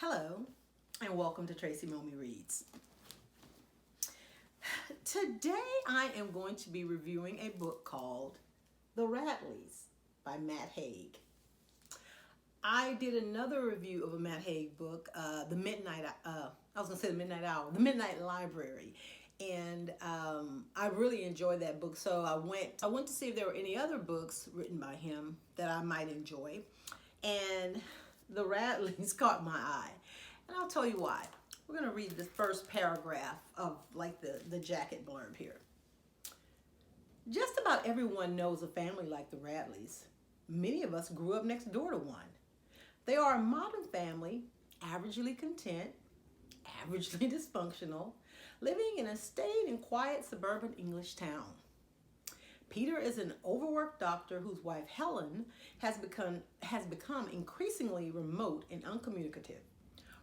Hello, and welcome to Tracy Momi Reads. Today I am going to be reviewing a book called The Radleys by Matt Haig. I did another review of a Matt Haig book, The Midnight Library. And I really enjoyed that book, so I went to see if there were any other books written by him that I might enjoy. And The Radleys caught my eye. And I'll tell you why. We're going to read the first paragraph of like the jacket blurb here. Just about everyone knows a family like the Radleys. Many of us grew up next door to one. They are a modern family, averagely content, averagely dysfunctional, living in a staid and quiet suburban English town. Peter is an overworked doctor whose wife Helen has become increasingly remote and uncommunicative.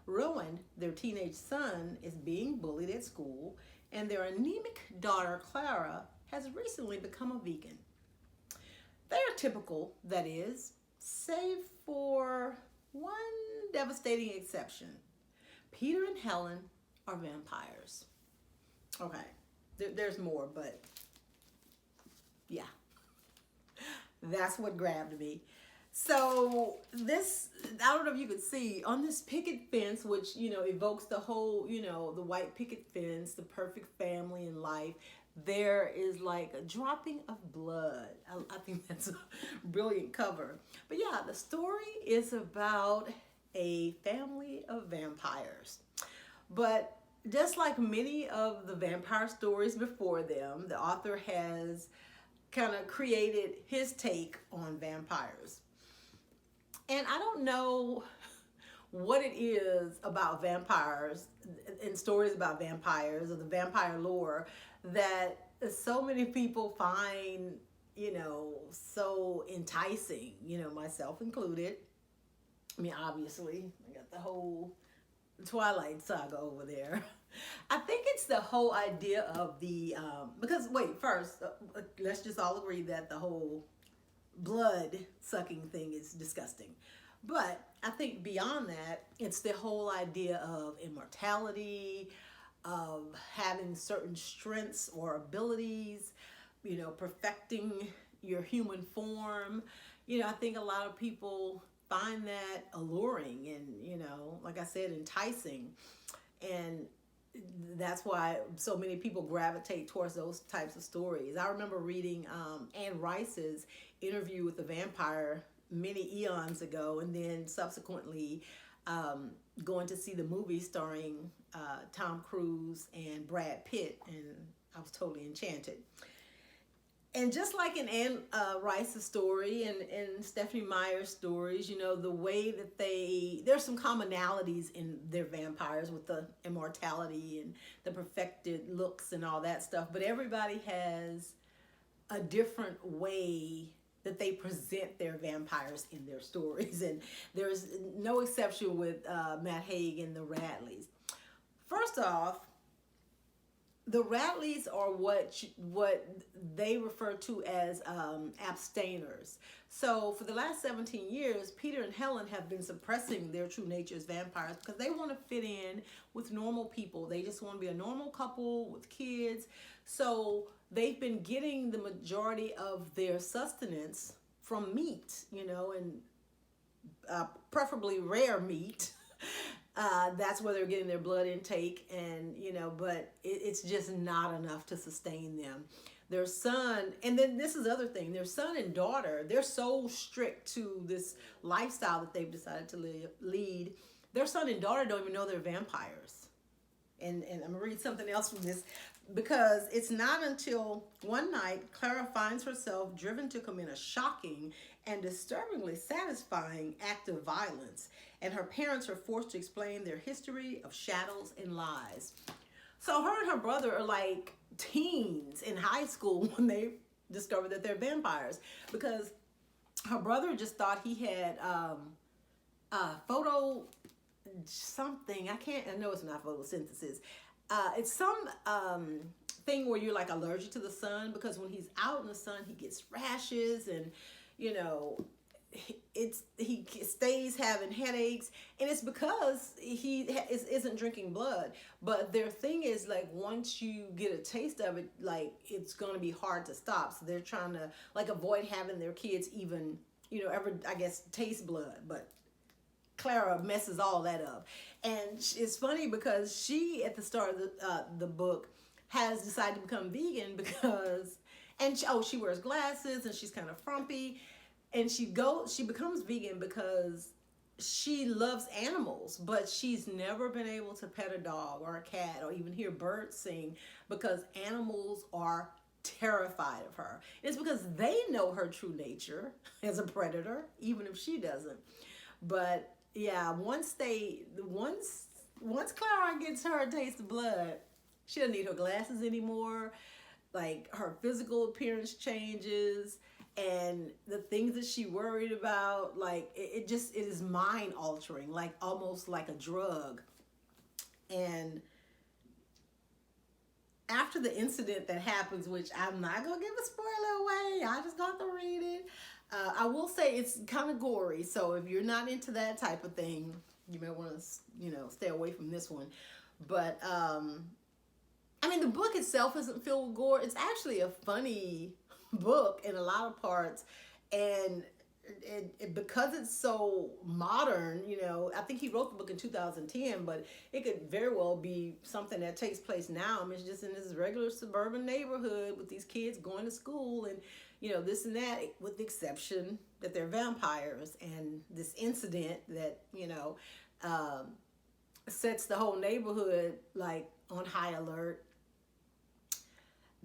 Rowan, their teenage son, is being bullied at school, and their anemic daughter Clara has recently become a vegan. They are typical, that is, save for one devastating exception. Peter and Helen are vampires. Okay, there's more, but yeah, that's what grabbed me. So this, I don't know if you could see, on this picket fence, which, evokes the whole, the white picket fence, the perfect family in life, there is like a dropping of blood. I think that's a brilliant cover. But yeah, the story is about a family of vampires. But just like many of the vampire stories before them, the author has kind of created his take on vampires. And I don't know what it is about vampires and stories about vampires or the vampire lore that so many people find, so enticing, myself included. I mean, obviously, I got the whole Twilight saga over there. I think it's the whole idea of the, because wait, first, let's just all agree that the whole blood sucking thing is disgusting. But I think beyond that, it's the whole idea of immortality, of having certain strengths or abilities, perfecting your human form. I think a lot of people find that alluring and, like I said, enticing. And that's why so many people gravitate towards those types of stories. I remember reading Anne Rice's interview with the vampire many eons ago, and then subsequently going to see the movie starring Tom Cruise and Brad Pitt, and I was totally enchanted. And just like in Anne Rice's story and Stephenie Meyer's stories, the way that there's some commonalities in their vampires with the immortality and the perfected looks and all that stuff. But everybody has a different way that they present their vampires in their stories. And there's no exception with Matt Haig and the Radleys. First off, the Radleys are what they refer to as abstainers. So for the last 17 years, Peter and Helen have been suppressing their true nature as vampires because they want to fit in with normal people. They just want to be a normal couple with kids. So they've been getting the majority of their sustenance from meat, and preferably rare meat. That's where they're getting their blood intake, and but it's just not enough to sustain them. Their son, and then this is the other thing, their son and daughter, they're so strict to this lifestyle that they've decided to lead. Their son and daughter don't even know they're vampires. And I'm gonna read something else from this, because it's not until one night Clara finds herself driven to commit a shocking and disturbingly satisfying act of violence, and her parents are forced to explain their history of shadows and lies. So her and her brother are like teens in high school when they discover that they're vampires, because her brother just thought he had photo something. I know it's not photosynthesis. It's some thing where you're like allergic to the sun, because when he's out in the sun he gets rashes, and he stays having headaches, and it's because isn't drinking blood. But their thing is, like, once you get a taste of it, like, it's going to be hard to stop. So they're trying to, like, avoid having their kids even, ever, I guess, taste blood. But Clara messes all that up. And it's funny because she, at the start of the book, has decided to become vegan because, and she wears glasses and she's kind of frumpy. And she becomes vegan because she loves animals, but she's never been able to pet a dog or a cat or even hear birds sing because animals are terrified of her. It's because they know her true nature as a predator, even if she doesn't. But yeah, once Clara gets her taste of blood, she doesn't need her glasses anymore. Like, her physical appearance changes, and the things that she worried about, like, it is mind altering, like almost like a drug. And after the incident that happens, which I'm not gonna give a spoiler away, I just got to read it. I will say it's kind of gory, so if you're not into that type of thing, you may want to stay away from this one. But I mean, the book itself isn't filled with gore. It's actually a funny book in a lot of parts, and because it's so modern, I think he wrote the book in 2010, but it could very well be something that takes place now. I mean, it's just in this regular suburban neighborhood with these kids going to school and this and that, with the exception that they're vampires, and this incident that sets the whole neighborhood like on high alert.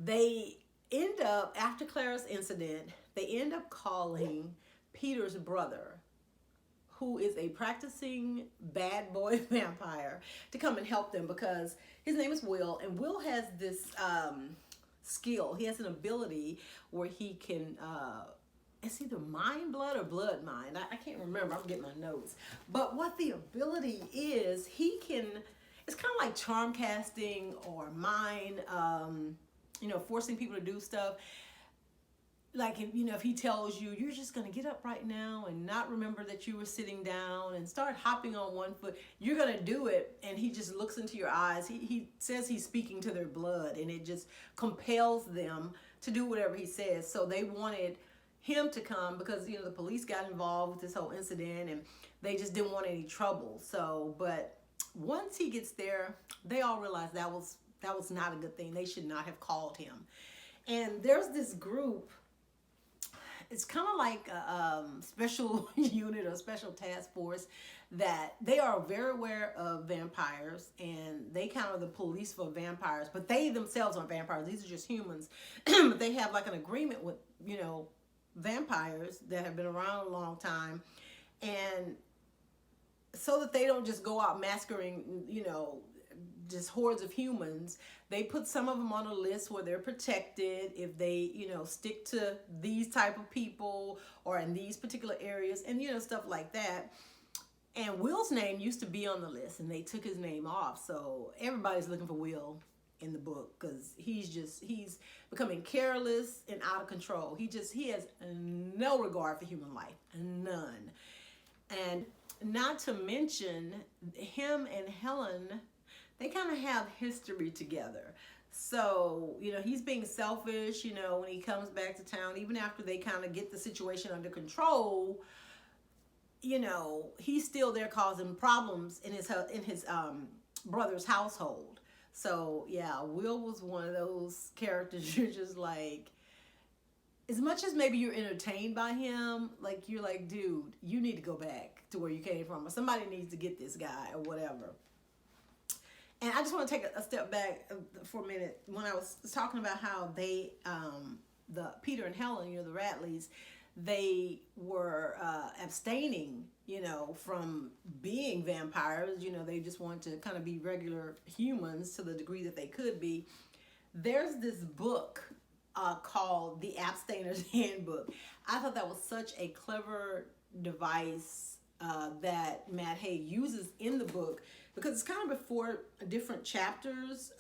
They end up, after Clara's incident, they end up calling Peter's brother, who is a practicing bad boy vampire, to come and help them because his name is Will, and Will has this skill. He has an ability where he can, it's either mind blood or blood mind. I can't remember. I'm getting my notes. But what the ability is, he can, it's kind of like charm casting or mind, forcing people to do stuff. Like, if he tells you, you're just going to get up right now and not remember that you were sitting down and start hopping on one foot, you're going to do it. And he just looks into your eyes. He says he's speaking to their blood, and it just compels them to do whatever he says. So they wanted him to come because, the police got involved with this whole incident, and they just didn't want any trouble. So, but once he gets there, they all realize that was not a good thing. They should not have called him. And there's this group. It's kind of like a special unit or special task force that they are very aware of vampires, and they kind of the police for vampires, but they themselves aren't vampires. These are just humans. But they have like an agreement with, vampires that have been around a long time. And so that they don't just go out massacring, just hordes of humans, they put some of them on a list where they're protected if they, stick to these type of people or in these particular areas and, stuff like that. And Will's name used to be on the list, and they took his name off. So everybody's looking for Will in the book because he's becoming careless and out of control. He has no regard for human life, none. And not to mention, him and Helen, they kind of have history together. So, he's being selfish, when he comes back to town, even after they kind of get the situation under control, he's still there causing problems in his brother's household. So, yeah, Will was one of those characters you're just like, as much as maybe you're entertained by him, like, you're like, dude, you need to go back to where you came from, or somebody needs to get this guy or whatever. And I just want to take a step back for a minute. When I was talking about how they, the Peter and Helen, the Radleys, they were abstaining, from being vampires. They just wanted to kind of be regular humans to the degree that they could be. There's this book called the Abstainers Handbook. I thought that was such a clever device that Matt Haig uses in the book, because it's kind of before different chapters.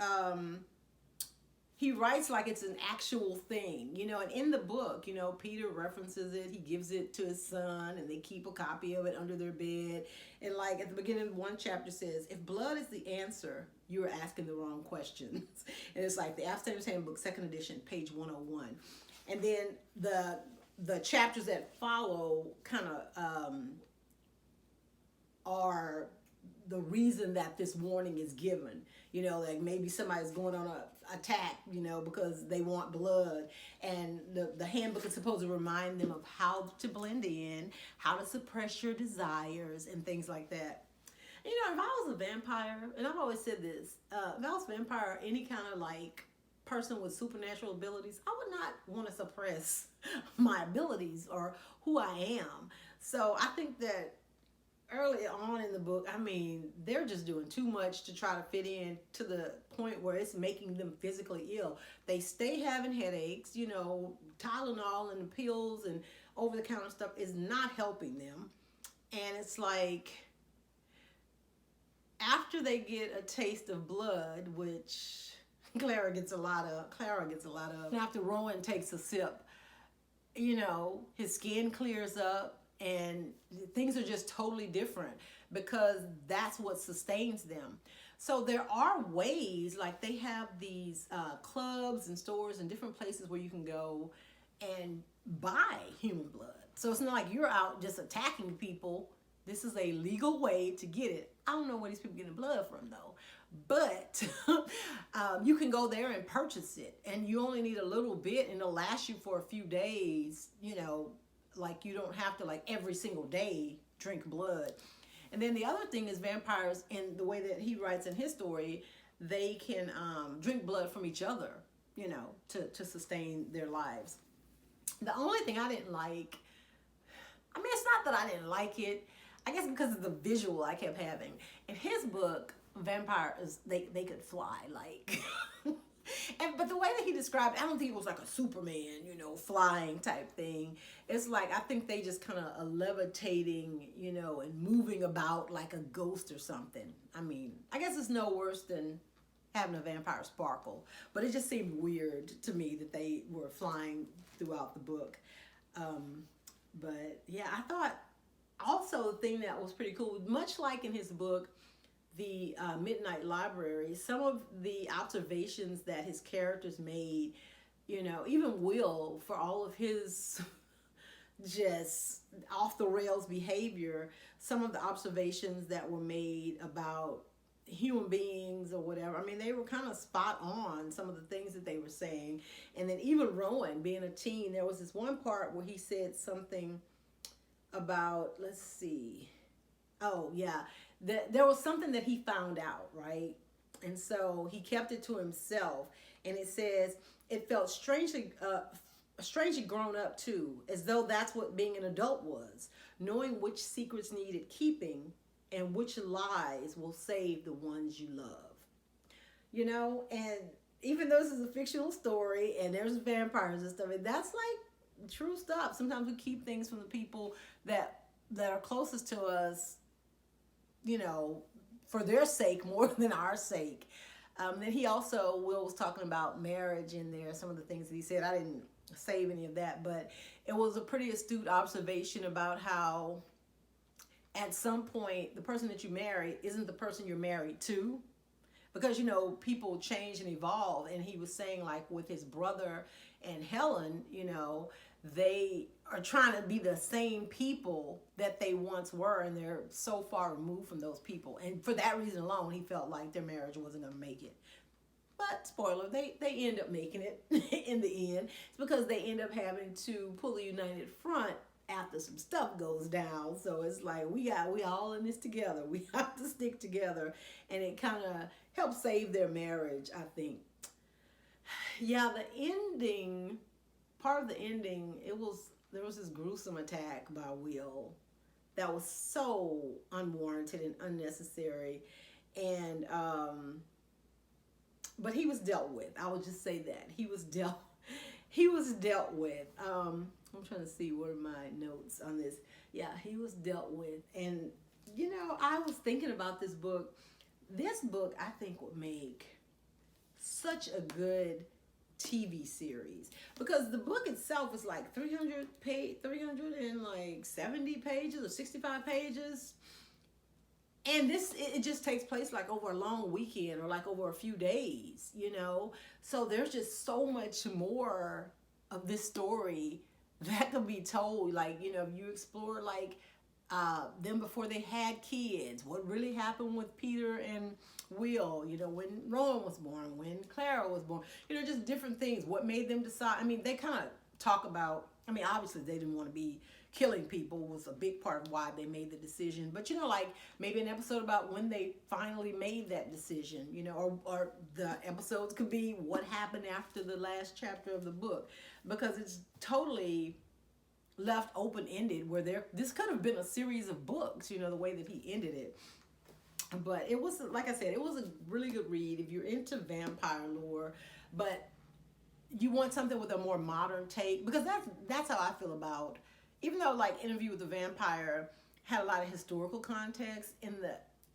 he writes like it's an actual thing, you know, and in the book, you know, Peter references it, he gives it to his son, and they keep a copy of it under their bed. And like at the beginning of one chapter says, if blood is the answer, you are asking the wrong questions. And it's like the Abstainers Handbook, second edition, page 101. And then the chapters that follow kind of are the reason that this warning is given. You know, like maybe somebody's going on a attack, you know, because they want blood. And the handbook is supposed to remind them of how to blend in, how to suppress your desires, and things like that. You know, if I was a vampire, and I've always said this, if I was a vampire, any kind of like person with supernatural abilities, I would not want to suppress my abilities or who I am. So I think that early on in the book, I mean, they're just doing too much to try to fit in to the point where it's making them physically ill. They stay having headaches, you know, Tylenol and the pills and over-the-counter stuff is not helping them. And it's like, after they get a taste of blood, which Clara gets a lot of, and after Rowan takes a sip, you know, his skin clears up, and things are just totally different because that's what sustains them. So there are ways, like they have these clubs and stores and different places where you can go and buy human blood. So it's not like you're out just attacking people. This is a legal way to get it. I don't know where these people get the blood from though, but you can go there and purchase it, and you only need a little bit and it'll last you for a few days, you know. Like you don't have to like every single day drink blood. And then the other thing is vampires, in the way that he writes in his story, they can drink blood from each other, you know, to sustain their lives. The only thing I didn't like, I mean, it's not that I didn't like it, I guess because of the visual I kept having. In his book, vampires, they could fly, like but the way that he described it, I don't think it was like a Superman, you know, flying type thing. It's like, I think they just kind of levitating, you know, and moving about like a ghost or something. I mean, I guess it's no worse than having a vampire sparkle, but it just seemed weird to me that they were flying throughout the book. But yeah, I thought also the thing that was pretty cool, much like in his book, The Midnight Library, some of the observations that his characters made, you know, even Will, for all of his just off the rails behavior, some of the observations that were made about human beings or whatever, I mean, they were kind of spot on, some of the things that they were saying. And then even Rowan being a teen, there was this one part where he said something about, let's see, oh yeah, there was something that he found out, right? And so he kept it to himself. And it says, it felt strangely grown up too, as though that's what being an adult was, knowing which secrets needed keeping and which lies will save the ones you love. You know, and even though this is a fictional story and there's vampires and stuff, and that's like true stuff. Sometimes we keep things from the people that are closest to us, you know, for their sake more than our sake. Then he also, Will was talking about marriage in there, some of the things that he said. I didn't save any of that, but it was a pretty astute observation about how at some point the person that you marry isn't the person you're married to, because, you know, people change and evolve. And he was saying, like with his brother and Helen, you know, they are trying to be the same people that they once were, and they're so far removed from those people. And for that reason alone, he felt like their marriage wasn't going to make it. But spoiler, they end up making it in the end. It's because they end up having to pull a united front after some stuff goes down. So it's like, we all in this together. We have to stick together. And it kind of helped save their marriage, I think. Yeah, the ending, part of the ending, there was this gruesome attack by Will that was so unwarranted and unnecessary. And but he was dealt with. I would just say that. He was dealt with. I'm trying to see what are my notes on this. Yeah, he was dealt with. And, you know, I was thinking about this book. This book, I think, would make such a good TV series, because the book itself is like 370 pages or 65 pages. And it just takes place like over a long weekend or like over a few days, So there's just so much more of this story that could be told. Like, if you explore like them before they had kids, what really happened with Peter and Will, when Rowan was born, when Clara was born, just different things. What made them decide? I mean, they kind of talk about, obviously they didn't want to be killing people, was a big part of why they made the decision. But, like maybe an episode about when they finally made that decision, or the episodes could be what happened after the last chapter of the book, because it's totally left open-ended where this could have been a series of books, the way that he ended it. But it was, like I said, it was a really good read if you're into vampire lore, but you want something with a more modern take, because that's how I feel about, even though like Interview with the Vampire had a lot of historical context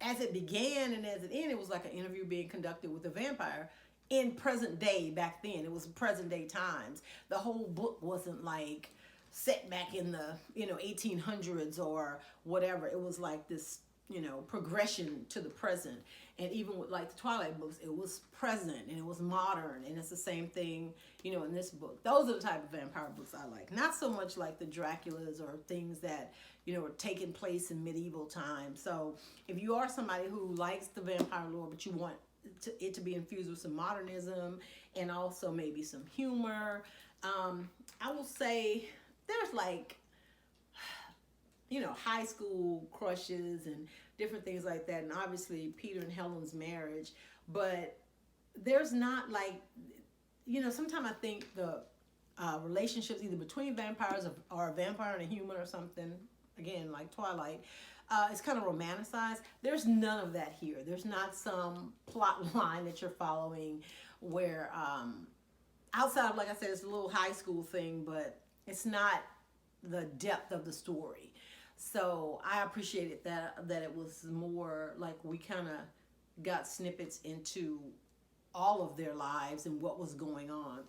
as it began and as it ended, it was like an interview being conducted with a vampire in present day. Back then it was present day times. The whole book wasn't like set back in the 1800s or whatever. It was like this progression to the present. And even with like the Twilight books, it was present and it was modern, and it's the same thing in this book. Those are the type of vampire books I like, not so much like the Draculas or things that are taking place in medieval times. So if you are somebody who likes the vampire lore but you want it to be infused with some modernism and also maybe some humor, I will say there's like high school crushes and different things like that, and obviously Peter and Helen's marriage. But there's not like, sometimes I think the relationships either between vampires or a vampire and a human or something, again like Twilight, it's kind of romanticized. There's none of that here. There's not some plot line that you're following where outside of, like I said, it's a little high school thing, but it's not the depth of the story. So I appreciated that it was more like we kind of got snippets into all of their lives and what was going on.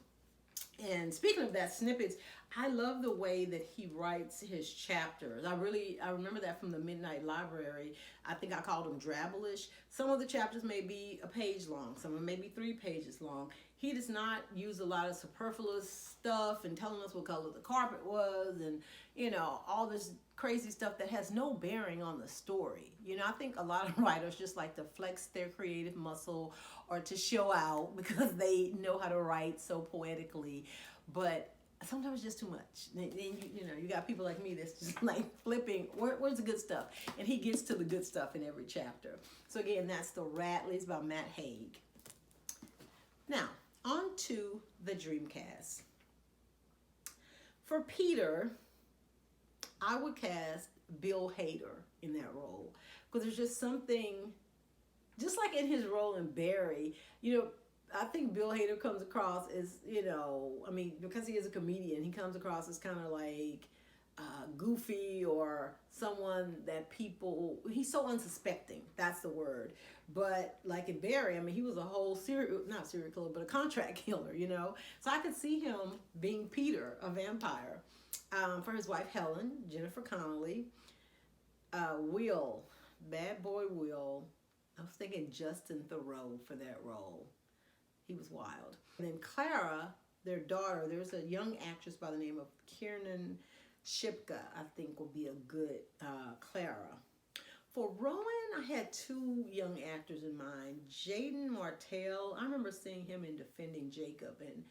And speaking of that, snippets, I love the way that he writes his chapters. I remember that from the Midnight Library. I think I called them drabblish. Some of the chapters may be a page long, some of them may be 3 pages long. He does not use a lot of superfluous stuff and telling us what color the carpet was and, all this crazy stuff that has no bearing on the story. I think a lot of writers just like to flex their creative muscle or to show out because they know how to write so poetically. But sometimes it's just too much. Then you got people like me that's just like flipping, where's the good stuff? And he gets to the good stuff in every chapter. So again, that's the Radleys by Matt Haig. Now, on to the Dreamcast. For Peter, I would cast Bill Hader in that role, because there's just something, just like in his role in Barry, I think Bill Hader comes across as, because he is a comedian, he comes across as kind of like goofy or someone that he's so unsuspecting, that's the word. But like in Barry, he was a whole not serial killer, but a contract killer, So I could see him being Peter, a vampire. For his wife Helen, Jennifer Connelly. Will, bad boy Will, I was thinking Justin Theroux for that role. He was wild. And then Clara, their daughter, there's a young actress by the name of Kiernan Shipka, I think will be a good Clara. For Rowan, I had 2 young actors in mind. Jaden Martell, I remember seeing him in Defending Jacob, and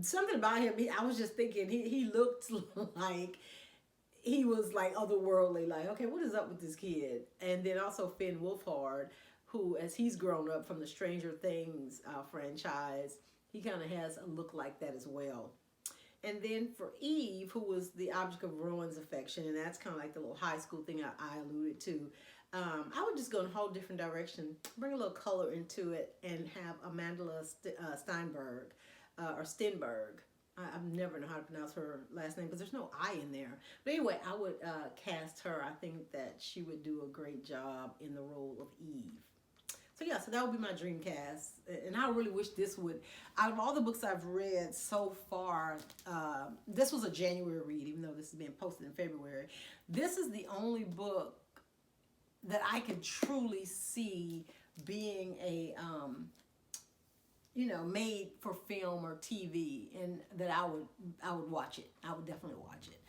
something about him, I was just thinking he looked like he was like otherworldly, like, okay, what is up with this kid? And then also Finn Wolfhard, who, as he's grown up from the Stranger Things franchise, he kind of has a look like that as well. And then for Eve, who was the object of Rowan's affection, and that's kind of like the little high school thing I alluded to, I would just go in a whole different direction, bring a little color into it, and have Amanda Steinberg, or Stenberg. I never know how to pronounce her last name because there's no I in there. But anyway, I would cast her. I think that she would do a great job in the role of Eve. So yeah, so that would be my dream cast. And I really wish this would, out of all the books I've read so far, this was a January read, even though this is being posted in February. This is the only book that I can truly see being a, you know, made for film or TV, and that I would watch it. I would definitely watch it.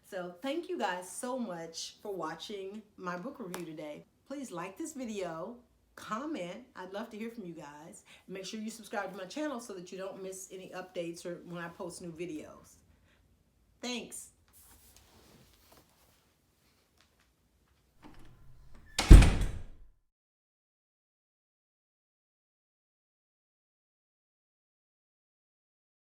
So thank you guys so much for watching my book review today. Please like this video, comment. I'd love to hear from you guys. Make sure you subscribe to my channel so that you don't miss any updates or when I post new videos. Thanks.